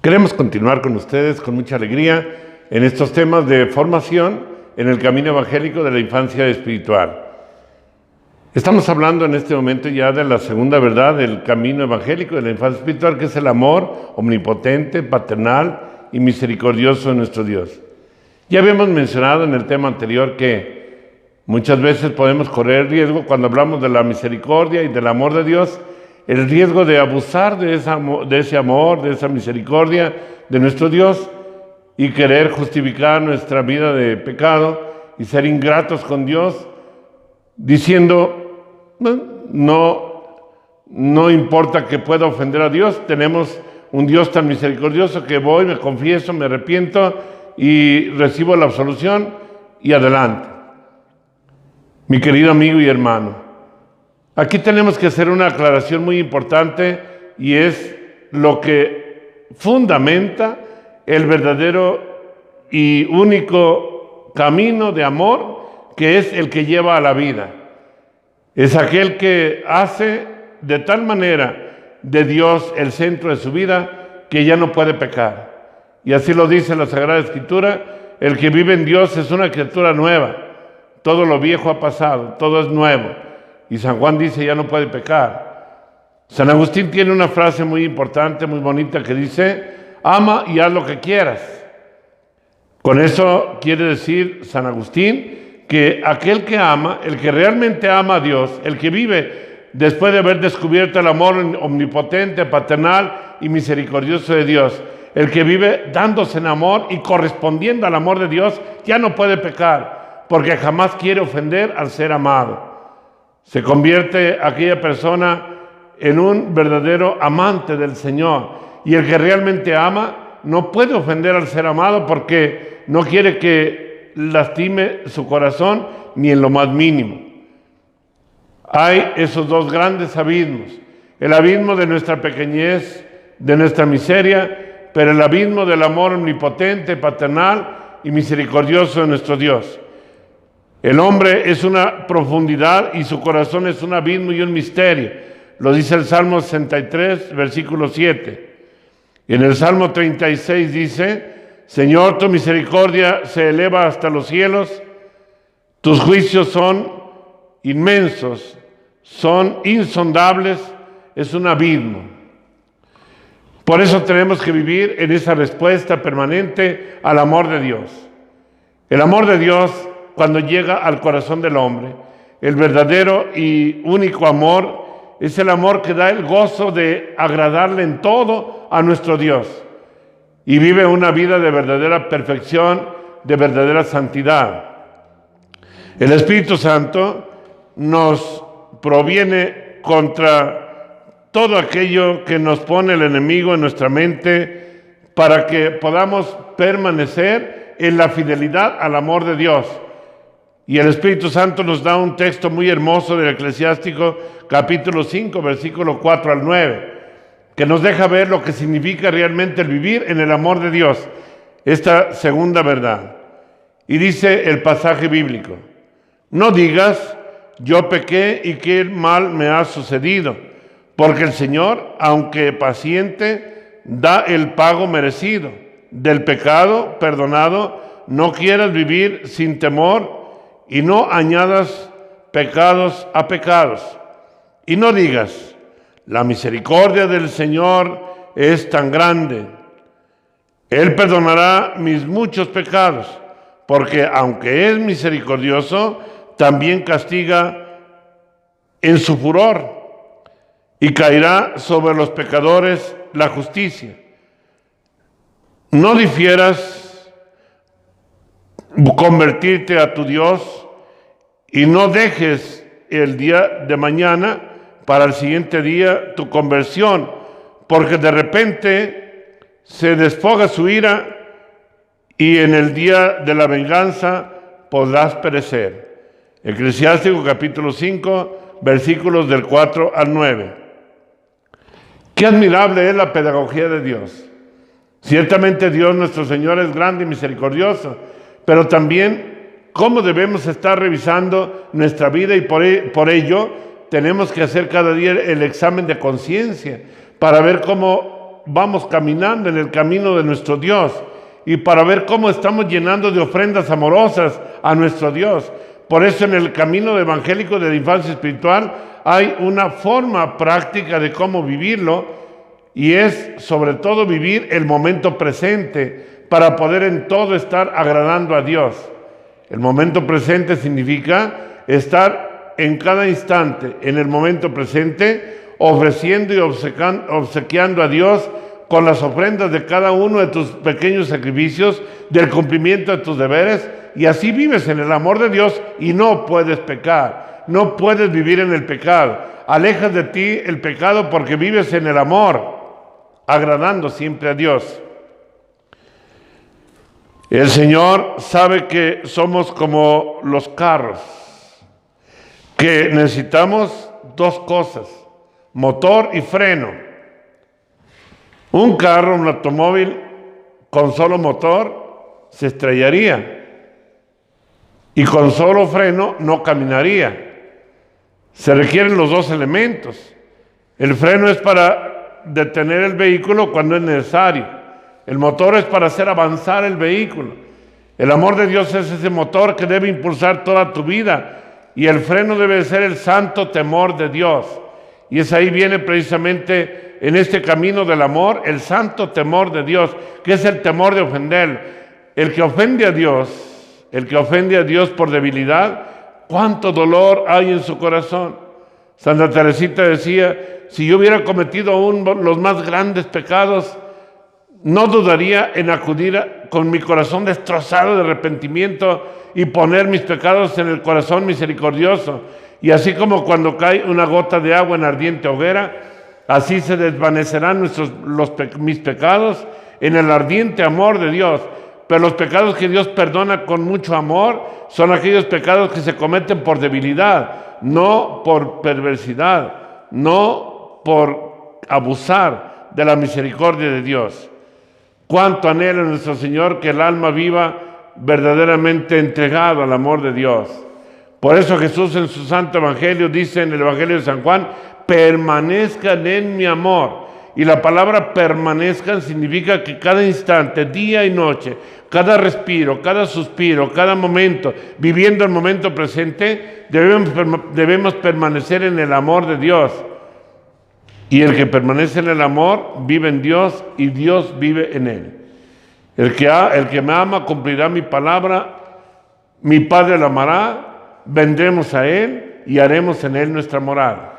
Queremos continuar con ustedes con mucha alegría en estos temas de formación en el camino evangélico de la infancia espiritual. Estamos hablando en este momento ya de la segunda verdad del camino evangélico de la infancia espiritual, que es el amor omnipotente, paternal y misericordioso de nuestro Dios. Ya habíamos mencionado en el tema anterior que muchas veces podemos correr el riesgo, cuando hablamos de la misericordia y del amor de Dios, el riesgo de abusar de ese amor, de esa misericordia de nuestro Dios y querer justificar nuestra vida de pecado y ser ingratos con Dios, diciendo, no importa que pueda ofender a Dios, tenemos un Dios tan misericordioso que voy, me confieso, me arrepiento y recibo la absolución y adelante. Mi querido amigo y hermano, aquí tenemos que hacer una aclaración muy importante y es lo que fundamenta el verdadero y único camino de amor, que es el que lleva a la vida. Es aquel que hace de tal manera de Dios el centro de su vida que ya no puede pecar. Y así lo dice la Sagrada Escritura: el que vive en Dios es una criatura nueva. Todo lo viejo ha pasado, todo es nuevo. Y San Juan dice, ya no puede pecar. San Agustín tiene una frase muy importante, muy bonita, que dice, ama y haz lo que quieras. Con eso quiere decir San Agustín que aquel que ama, el que realmente ama a Dios, el que vive después de haber descubierto el amor omnipotente, paternal y misericordioso de Dios, el que vive dándose en amor y correspondiendo al amor de Dios, ya no puede pecar, porque jamás quiere ofender al ser amado. Se convierte aquella persona en un verdadero amante del Señor. Y el que realmente ama no puede ofender al ser amado porque no quiere que lastime su corazón ni en lo más mínimo. Hay esos dos grandes abismos: el abismo de nuestra pequeñez, de nuestra miseria, pero el abismo del amor omnipotente, paternal y misericordioso de nuestro Dios. El hombre es una profundidad y su corazón es un abismo y un misterio. Lo dice el Salmo 63, versículo 7. Y en el Salmo 36 dice, Señor, tu misericordia se eleva hasta los cielos, tus juicios son inmensos, son insondables, es un abismo. Por eso tenemos que vivir en esa respuesta permanente al amor de Dios. El amor de Dios, cuando llega al corazón del hombre, el verdadero y único amor es el amor que da el gozo de agradarle en todo a nuestro Dios y vive una vida de verdadera perfección, de verdadera santidad. El Espíritu Santo nos proviene contra todo aquello que nos pone el enemigo en nuestra mente para que podamos permanecer en la fidelidad al amor de Dios. Y el Espíritu Santo nos da un texto muy hermoso del Eclesiástico, capítulo 5, versículo 4 al 9, que nos deja ver lo que significa realmente el vivir en el amor de Dios, esta segunda verdad. Y dice el pasaje bíblico, no digas, yo pequé y qué mal me ha sucedido, porque el Señor, aunque paciente, da el pago merecido. Del pecado perdonado, no quieras vivir sin temor, y no añadas pecados a pecados. Y no digas, la misericordia del Señor es tan grande, Él perdonará mis muchos pecados, porque aunque es misericordioso, también castiga en su furor, y caerá sobre los pecadores la justicia. No difieras convertirte a tu Dios y no dejes el día de mañana para el siguiente día tu conversión, porque de repente se desfoga su ira y en el día de la venganza podrás perecer. Eclesiástico capítulo 5, versículos del 4 al 9. Qué admirable es la pedagogía de Dios. Ciertamente Dios nuestro Señor es grande y misericordioso, pero también cómo debemos estar revisando nuestra vida y por ello tenemos que hacer cada día el examen de conciencia para ver cómo vamos caminando en el camino de nuestro Dios y para ver cómo estamos llenando de ofrendas amorosas a nuestro Dios. Por eso en el camino evangélico de la infancia espiritual hay una forma práctica de cómo vivirlo, y es sobre todo vivir el momento presente para poder en todo estar agradando a Dios. El momento presente significa estar en cada instante, en el momento presente, ofreciendo y obsequiando a Dios con las ofrendas de cada uno de tus pequeños sacrificios, del cumplimiento de tus deberes, y así vives en el amor de Dios y no puedes pecar, no puedes vivir en el pecado. Alejas de ti el pecado porque vives en el amor, agradando siempre a Dios. El Señor sabe que somos como los carros, que necesitamos dos cosas: motor y freno. Un carro, un automóvil con solo motor se estrellaría y con solo freno no caminaría. Se requieren los dos elementos. El freno es para detener el vehículo cuando es necesario. El motor es para hacer avanzar el vehículo. El amor de Dios es ese motor que debe impulsar toda tu vida, y el freno debe ser el santo temor de Dios. Y es ahí viene precisamente en este camino del amor el santo temor de Dios, que es el temor de ofenderlo. El que ofende a Dios por debilidad, cuánto dolor hay en su corazón. Santa Teresita decía: si yo hubiera cometido aún los más grandes pecados, no dudaría en acudir con mi corazón destrozado de arrepentimiento y poner mis pecados en el corazón misericordioso. Y así como cuando cae una gota de agua en ardiente hoguera, así se desvanecerán mis pecados en el ardiente amor de Dios. Pero los pecados que Dios perdona con mucho amor son aquellos pecados que se cometen por debilidad, no por perversidad, no por abusar de la misericordia de Dios. Cuánto anhela nuestro Señor que el alma viva verdaderamente entregado al amor de Dios. Por eso Jesús en su santo evangelio dice en el evangelio de San Juan: permanezcan en mi amor. Y la palabra permanezcan significa que cada instante, día y noche, cada respiro, cada suspiro, cada momento, viviendo el momento presente, debemos permanecer en el amor de Dios. Y el que permanece en el amor vive en Dios y Dios vive en él. El que me ama cumplirá mi palabra, mi Padre lo amará, vendremos a él y haremos en él nuestra morada.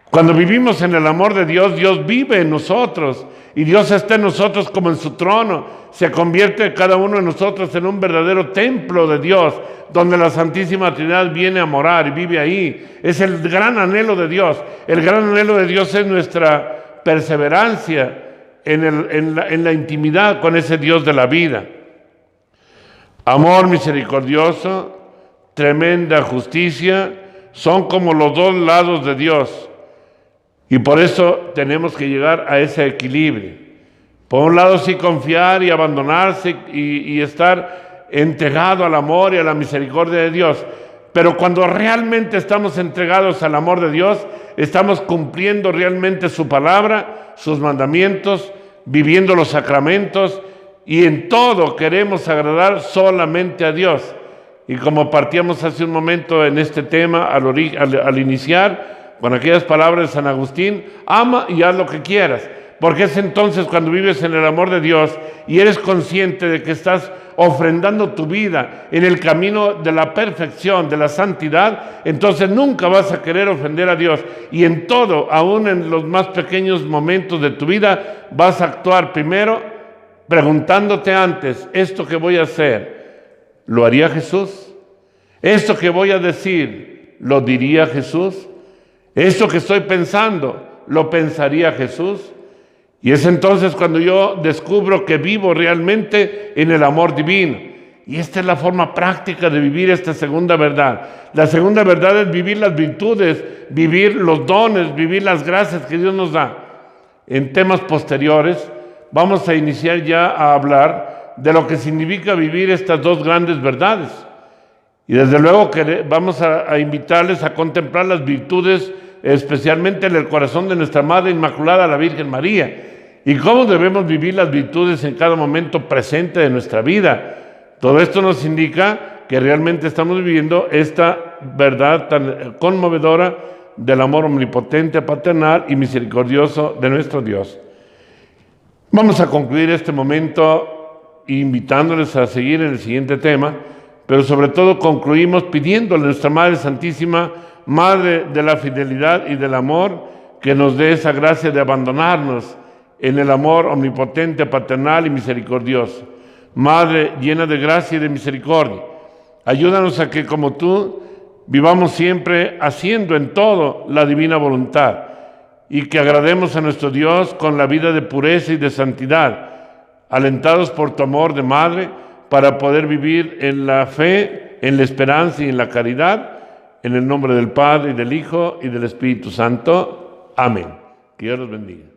Cuando vivimos en el amor de Dios, Dios vive en nosotros y Dios está en nosotros como en su trono. Se convierte cada uno de nosotros en un verdadero templo de Dios, donde la Santísima Trinidad viene a morar y vive ahí. Es el gran anhelo de Dios. El gran anhelo de Dios es nuestra perseverancia en la intimidad con ese Dios de la vida. Amor misericordioso, tremenda justicia, son como los dos lados de Dios. Y por eso tenemos que llegar a ese equilibrio. Por un lado sí confiar y abandonarse y estar entregado al amor y a la misericordia de Dios. Pero cuando realmente estamos entregados al amor de Dios, estamos cumpliendo realmente su palabra, sus mandamientos, viviendo los sacramentos, y en todo queremos agradar solamente a Dios. Y como partíamos hace un momento en este tema al iniciar, con aquellas palabras de San Agustín: ama y haz lo que quieras. Porque es entonces cuando vives en el amor de Dios y eres consciente de que estás ofrendando tu vida en el camino de la perfección, de la santidad, entonces nunca vas a querer ofender a Dios. Y en todo, aún en los más pequeños momentos de tu vida, vas a actuar primero preguntándote antes: ¿esto que voy a hacer, lo haría Jesús? ¿Esto que voy a decir, lo diría Jesús? ¿Esto que estoy pensando, lo pensaría Jesús? Y es entonces cuando yo descubro que vivo realmente en el amor divino. Y esta es la forma práctica de vivir esta segunda verdad. La segunda verdad es vivir las virtudes, vivir los dones, vivir las gracias que Dios nos da. En temas posteriores vamos a iniciar ya a hablar de lo que significa vivir estas dos grandes verdades. Y desde luego que vamos a invitarles a contemplar las virtudes, especialmente en el corazón de nuestra Madre Inmaculada, la Virgen María. y cómo debemos vivir las virtudes en cada momento presente de nuestra vida. Todo esto nos indica que realmente estamos viviendo esta verdad tan conmovedora del amor omnipotente, paternal y misericordioso de nuestro Dios. Vamos a concluir este momento invitándoles a seguir en el siguiente tema, pero sobre todo concluimos pidiéndole a nuestra Madre Santísima, Madre de la fidelidad y del amor, que nos dé esa gracia de abandonarnos en el amor omnipotente, paternal y misericordioso. Madre llena de gracia y de misericordia, ayúdanos a que como tú vivamos siempre haciendo en todo la divina voluntad y que agrademos a nuestro Dios con la vida de pureza y de santidad, alentados por tu amor de madre, para poder vivir en la fe, en la esperanza y en la caridad, en el nombre del Padre, y del Hijo, y del Espíritu Santo. Amén. Que Dios los bendiga.